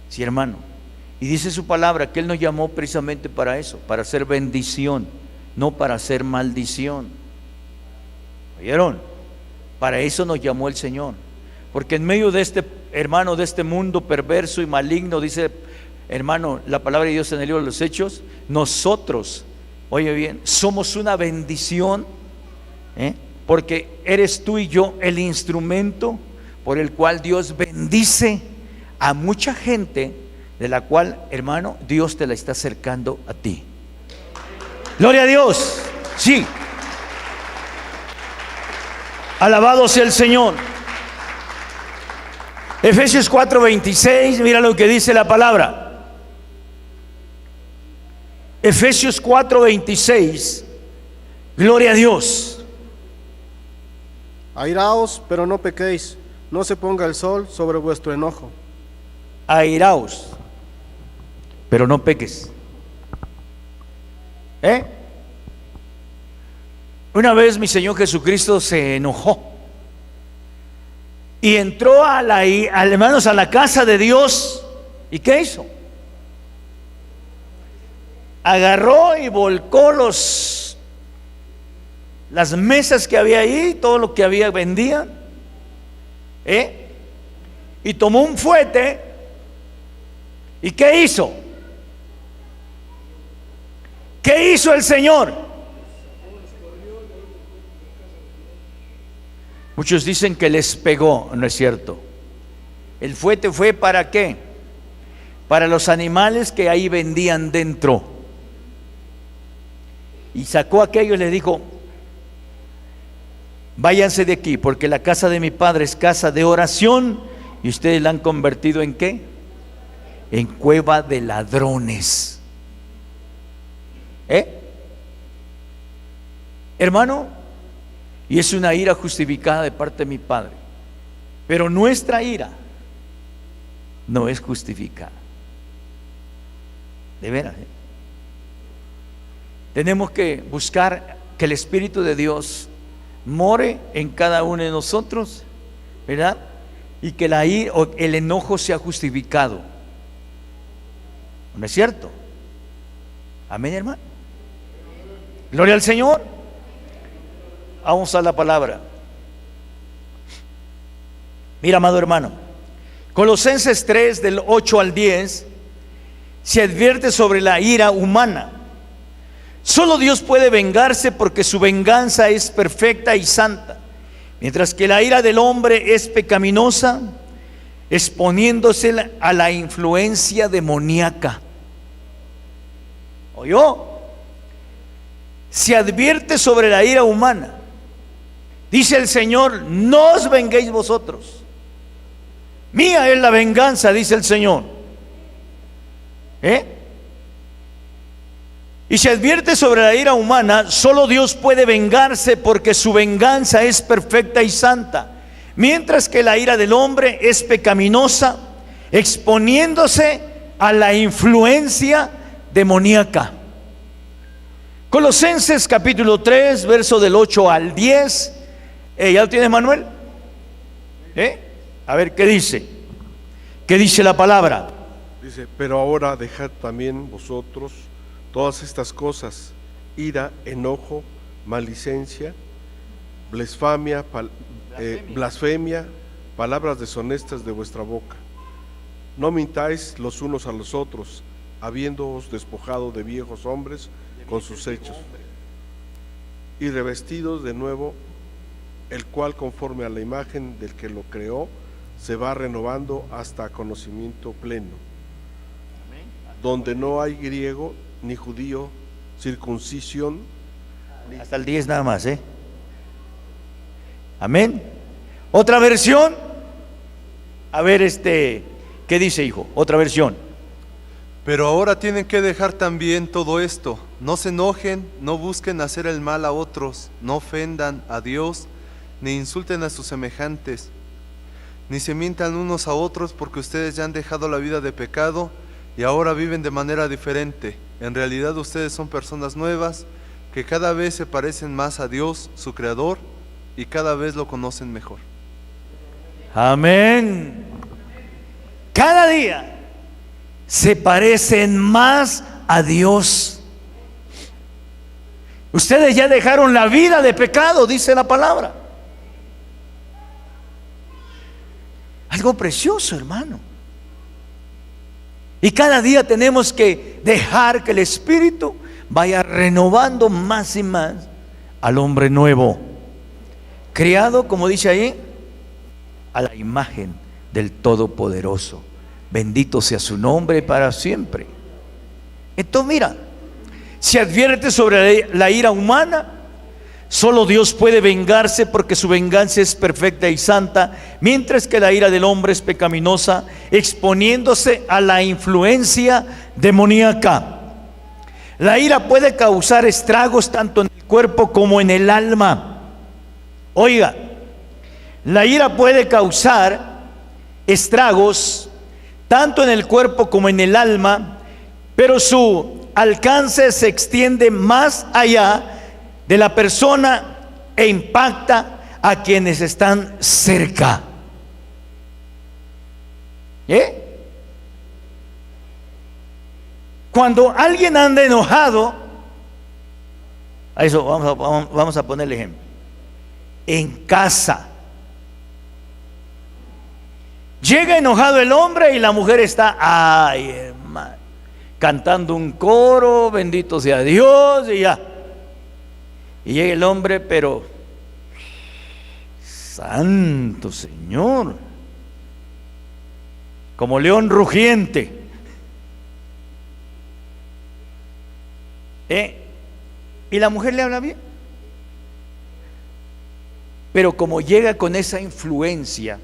Sí, hermano. Y dice su palabra que Él nos llamó precisamente para eso, para hacer bendición, no para hacer maldición. ¿Oyeron? Para eso nos llamó el Señor. Porque en medio de este, hermano, de este mundo perverso y maligno, dice, hermano, la palabra de Dios en el libro de los Hechos, nosotros, oye bien, somos una bendición, porque eres tú y yo el instrumento por el cual Dios bendice a mucha gente, de la cual, hermano, Dios te la está acercando a ti. Gloria a Dios. Sí. Alabado sea el Señor. Efesios 4:26, mira lo que dice la palabra. Efesios 4:26. Gloria a Dios. Airaos, pero no pequéis, no se ponga el sol sobre vuestro enojo. Airaos, pero no peques. Una vez mi Señor Jesucristo se enojó y entró a la casa de Dios. ¿Y qué hizo? Agarró y volcó las mesas que había ahí, todo lo que había vendían, y tomó un fuete. ¿Y qué hizo? ¿Qué hizo el Señor? Muchos dicen que les pegó, no es cierto. El fuete fue ¿para qué? Para los animales que ahí vendían dentro. Y sacó aquello y les dijo: váyanse de aquí, porque la casa de mi Padre es casa de oración y ustedes la han convertido ¿en qué? En cueva de ladrones. Hermano, y es una ira justificada de parte de mi Padre, pero nuestra ira no es justificada. De veras, tenemos que buscar que el Espíritu de Dios more en cada uno de nosotros, ¿verdad? Y que la ira o el enojo sea justificado. ¿No es cierto? Amén, hermano. Gloria al Señor. Vamos a la palabra. Mira, amado hermano, Colosenses 3 del 8 al 10 se advierte sobre la ira humana. Solo Dios puede vengarse, porque su venganza es perfecta y santa, mientras que la ira del hombre es pecaminosa, exponiéndose a la influencia demoníaca. ¿Oyó? Se advierte sobre la ira humana. Dice el Señor: no os venguéis vosotros, mía es la venganza, dice el Señor. Y se advierte sobre la ira humana. Solo Dios puede vengarse, porque su venganza es perfecta y santa, mientras que la ira del hombre es pecaminosa, exponiéndose a la influencia demoníaca. Colosenses capítulo 3, verso del 8 al 10. ¿Ya lo tienes, Manuel? A ver, ¿qué dice? ¿Qué dice la palabra? Dice, pero ahora dejad también vosotros todas estas cosas: ira, enojo, maledicencia, blasfemia, palabras deshonestas de vuestra boca. No mintáis los unos a los otros, habiéndoos despojado de viejos hombres con sus hechos, y revestidos de nuevo, el cual conforme a la imagen del que lo creó, se va renovando hasta conocimiento pleno, donde no hay griego ni judío, circuncisión. Hasta el 10 nada más, Amén. Otra versión. A ver, ¿qué dice, hijo? Otra versión. Pero ahora tienen que dejar también todo esto. No se enojen, no busquen hacer el mal a otros, no ofendan a Dios, ni insulten a sus semejantes, ni se mientan unos a otros, porque ustedes ya han dejado la vida de pecado y ahora viven de manera diferente. En realidad ustedes son personas nuevas que cada vez se parecen más a Dios, su Creador, y cada vez lo conocen mejor. Amén. Cada día se parecen más a Dios. Ustedes ya dejaron la vida de pecado, dice la palabra. Algo precioso, hermano. Y cada día tenemos que dejar que el Espíritu vaya renovando más y más al hombre nuevo, criado, como dice ahí, a la imagen del Todopoderoso. Bendito sea su nombre para siempre. Entonces mira, se advierte sobre la ira humana. Solo Dios puede vengarse, porque su venganza es perfecta y santa, mientras que la ira del hombre es pecaminosa, exponiéndose a la influencia demoníaca. La ira puede causar estragos tanto en el cuerpo como en el alma. Oiga, la ira puede causar estragos tanto en el cuerpo como en el alma, pero su alcance se extiende más allá de la persona e impacta a quienes están cerca. Cuando alguien anda enojado, a eso vamos a ponerle ejemplo. En casa, llega enojado el hombre y la mujer está, ay, hermano, cantando un coro, bendito sea Dios, y ya. Y llega el hombre, pero santo Señor, como león rugiente. Y la mujer le habla bien, pero como llega con esa influencia,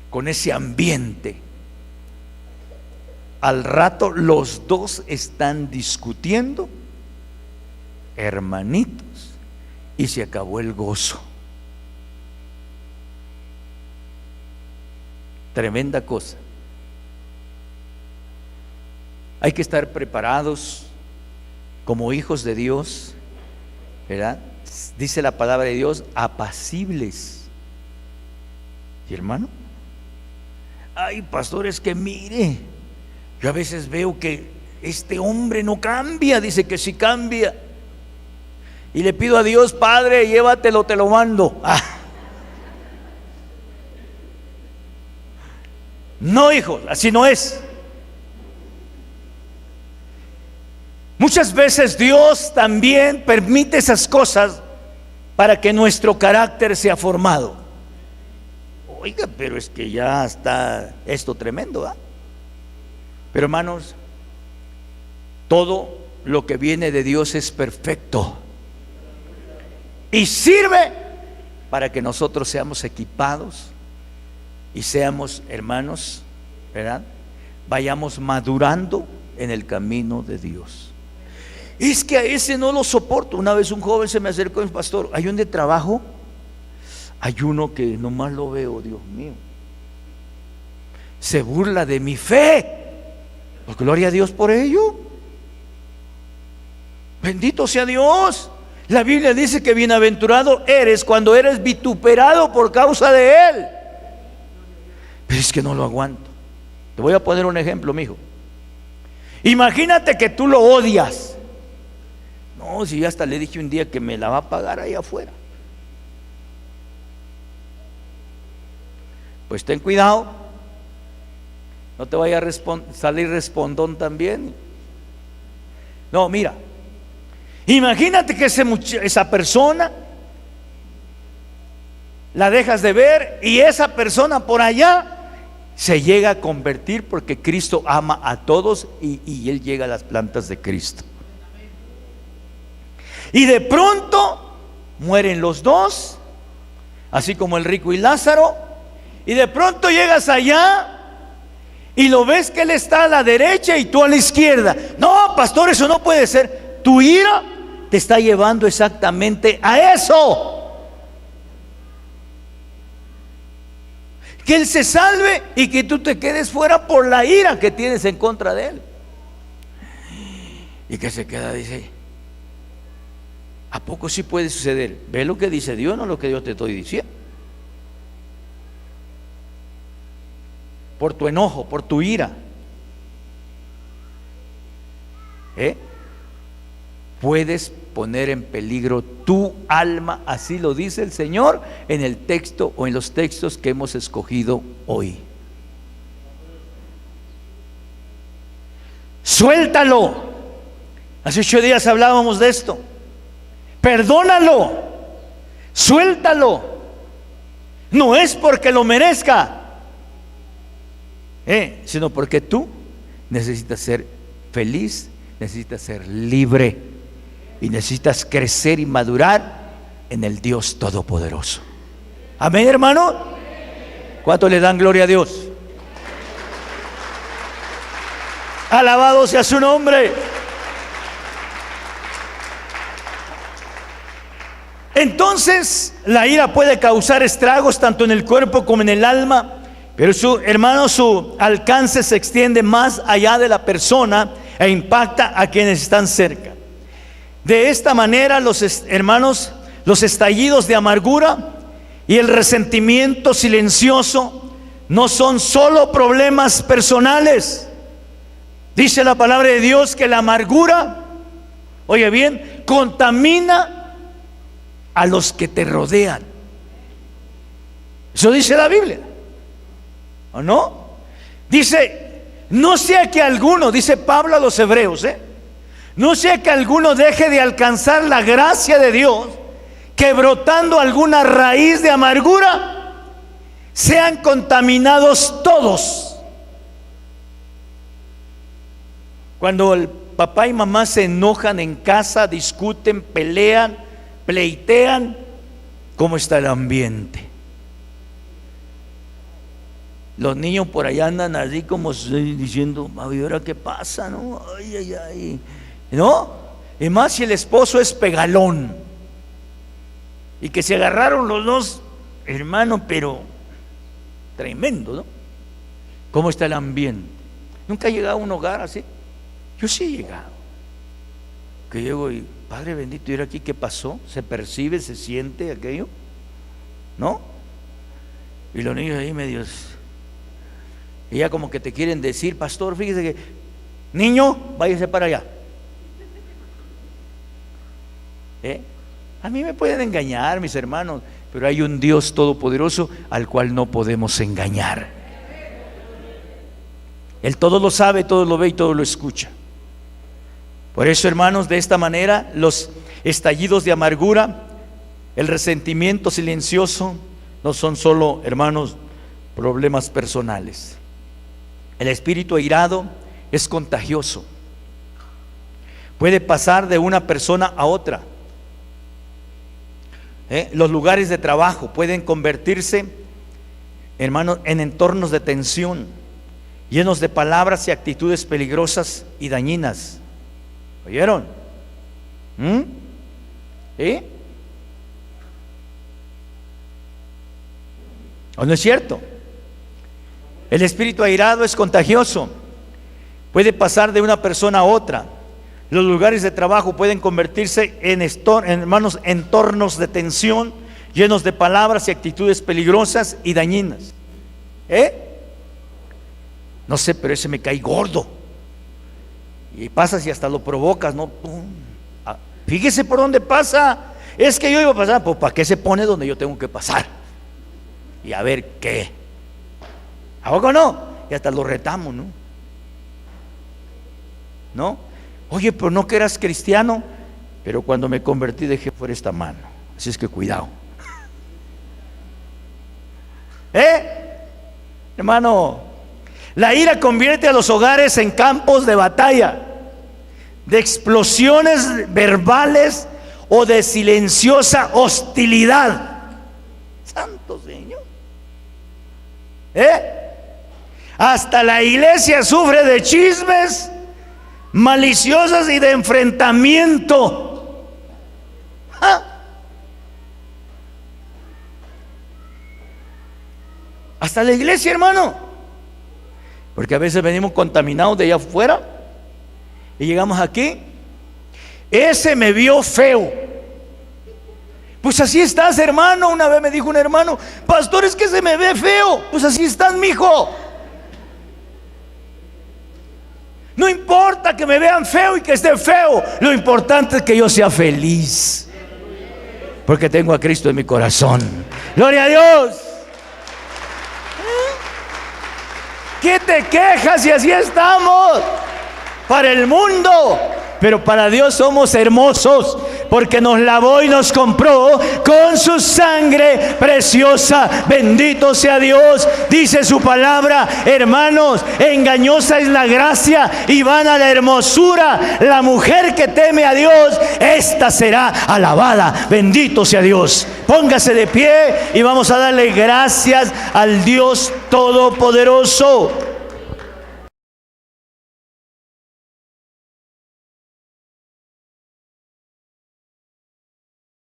con ese ambiente, al rato los dos están discutiendo, hermanitos, y se acabó el gozo. Tremenda cosa. Hay que estar preparados como hijos de Dios, ¿verdad? Dice la palabra de Dios, apacibles. ¿Y hermano? Ay, pastor, es que mire, yo a veces veo que este hombre no cambia. Dice que sí cambia. Y le pido a Dios, Padre, llévatelo, te lo mando. No, hijos, así no es. Muchas veces Dios también permite esas cosas para que nuestro carácter sea formado. Oiga, pero es que ya está esto tremendo, ¿ah? Pero hermanos, todo lo que viene de Dios es perfecto y sirve para que nosotros seamos equipados y seamos, hermanos, ¿verdad? Vayamos madurando en el camino de Dios. Es que a ese no lo soporto. Una vez un joven se me acercó y me dijo, pastor, ¿hay un de trabajo? Hay uno que nomás lo veo, Dios mío, se burla de mi fe. Pues gloria a Dios por ello. Bendito sea Dios. La Biblia dice que bienaventurado eres cuando eres vituperado por causa de Él. Pero es que no lo aguanto. Te voy a poner un ejemplo, mijo. Imagínate que tú lo odias. No, si yo hasta le dije un día que me la va a pagar ahí afuera. Pues ten cuidado. No te vaya a salir respondón también. No, mira. Imagínate que esa persona la dejas de ver y esa persona por allá se llega a convertir, porque Cristo ama a todos y Él llega a las plantas de Cristo. Y de pronto mueren los dos, así como el rico y Lázaro, y de pronto llegas allá y lo ves que Él está a la derecha y tú a la izquierda. No, pastor, eso no puede ser. Tu ira te está llevando exactamente a eso. Que Él se salve y que tú te quedes fuera por la ira que tienes en contra de Él. Y que se queda, dice, ¿a poco sí puede suceder? Ve lo que dice Dios, no lo que yo te estoy diciendo. Por tu enojo, por tu ira, puedes poner en peligro tu alma. Así lo dice el Señor en el texto o en los textos que hemos escogido hoy. Suéltalo. Hace 8 días hablábamos de esto. Perdónalo, suéltalo. No es porque lo merezca, sino porque tú necesitas ser feliz, necesitas ser libre y necesitas crecer y madurar en el Dios Todopoderoso. Amén, hermano. ¿Cuánto le dan gloria a Dios? Alabado sea su nombre. Entonces, la ira puede causar estragos tanto en el cuerpo como en el alma, pero su alcance se extiende más allá de la persona e impacta a quienes están cerca. De esta manera, los estallidos de amargura y el resentimiento silencioso no son solo problemas personales. Dice la palabra de Dios que la amargura, oye bien, contamina a los que te rodean. Eso dice la Biblia, ¿o no? Dice, no sea que alguno, dice Pablo a los hebreos, no sea que alguno deje de alcanzar la gracia de Dios, que brotando alguna raíz de amargura sean contaminados todos. Cuando el papá y mamá se enojan en casa, discuten, pelean, pleitean, ¿cómo está el ambiente? Los niños por allá andan así como diciendo, ¿y ahora qué pasa? ¿No? Ay, ay, ay. ¿No? Y más si el esposo es pegalón y que se agarraron los dos, hermano, pero tremendo, ¿no? ¿Cómo está el ambiente? ¿Nunca ha llegado a un hogar así? Yo sí he llegado. Que llego y, Padre bendito, ¿y ahora aquí qué pasó? ¿Se percibe, se siente aquello? ¿No? Y los niños ahí medios, y ya como que te quieren decir, pastor, fíjese que, niño, váyase para allá. A mí me pueden engañar, mis hermanos, pero hay un Dios todopoderoso al cual no podemos engañar. Él todo lo sabe, todo lo ve y todo lo escucha. Por eso, hermanos, de esta manera los estallidos de amargura, el resentimiento silencioso, no son solo, hermanos, problemas personales. El espíritu airado es contagioso. Puede pasar de una persona a otra. Los lugares de trabajo pueden convertirse, hermanos, en entornos de tensión, llenos de palabras y actitudes peligrosas y dañinas. ¿Oyeron? ¿Sí? ¿O no es cierto? El espíritu airado es contagioso. Puede pasar de una persona a otra. Los lugares de trabajo pueden convertirse en entornos de tensión, llenos de palabras y actitudes peligrosas y dañinas. No sé, pero ese me cae gordo. Y pasas y hasta lo provocas, ¿no? ¡Pum! Fíjese por dónde pasa. Es que yo iba a pasar, pues ¿para qué se pone donde yo tengo que pasar? Y a ver qué. ¿A poco no? Y hasta lo retamos, ¿no? ¿No? Oye, pero no que eras cristiano. Pero cuando me convertí dejé fuera esta mano. Así es que cuidado. Hermano, la ira convierte a los hogares en campos de batalla, de explosiones verbales o de silenciosa hostilidad. Santo Señor. Hasta la iglesia sufre de chismes maliciosas y de enfrentamiento. Hasta la iglesia, hermano. Porque a veces venimos contaminados de allá afuera y llegamos aquí. Ese me vio feo. Pues así estás, hermano. Una vez me dijo un hermano: pastor, es que se me ve feo. Pues así estás, mijo. No importa que me vean feo y que esté feo. Lo importante es que yo sea feliz, porque tengo a Cristo en mi corazón. Gloria a Dios. ¿Qué te quejas si así estamos? Para el mundo, pero para Dios somos hermosos, porque nos lavó y nos compró con su sangre preciosa. Bendito sea Dios. Dice su palabra, hermanos, engañosa es la gracia y vana la hermosura. La mujer que teme a Dios, esta será alabada. Bendito sea Dios. Póngase de pie y vamos a darle gracias al Dios Todopoderoso.